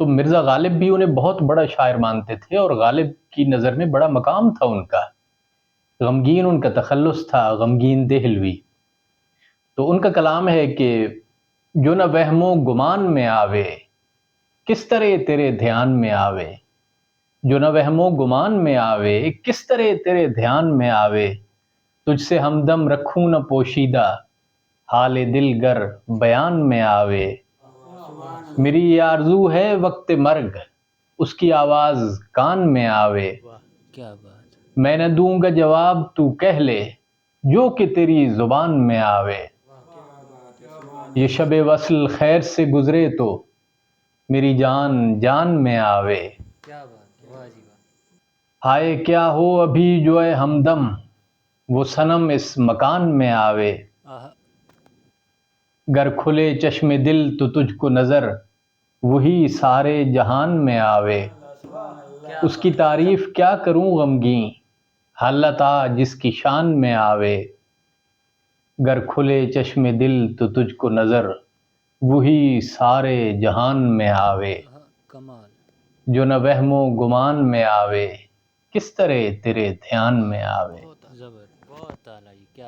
تو مرزا غالب بھی انہیں بہت بڑا شاعر مانتے تھے، اور غالب کی نظر میں بڑا مقام تھا ان کا، غمگین ان کا تخلص تھا، غمگین دہلوی۔ تو ان کا کلام ہے کہ جو نہ وہم و گمان میں آوے، کس طرح تیرے دھیان میں آوے، جو نہ وہم و گمان میں آوے، کس طرح تیرے دھیان میں آوے، تجھ سے ہمدم رکھوں نہ پوشیدہ، حال دل گر بیان میں آوے، میری یہ آرزو ہے وقت مرگ، اس کی آواز کان میں آوے، کیا بات، میں نہ دوں گا جواب تو کہہ لے، جو کہ تیری زبان میں آوے، یہ شب وصل خیر سے گزرے تو میری جان جان میں آوے، کیا بات، واہ جی واہ، ہائے کیا ہو ابھی جو ہے ہمدم، وہ صنم اس مکان میں آوے، آہا، گر کھلے چشم دل تو تجھ کو نظر، وہی سارے جہان میں آوے، کیا اس کی بات، تعریف کیا کروں غمگین، حالت آ جس کی شان میں آوے، گر کھلے چشم دل تو تجھ کو نظر، وہی سارے جہان میں آوے، آہا، کمال، جو نہ وہم و گمان میں آوے، کس طرح تیرے دھیان میں آوے۔ زبر، بہت اعلیٰ جی، کیا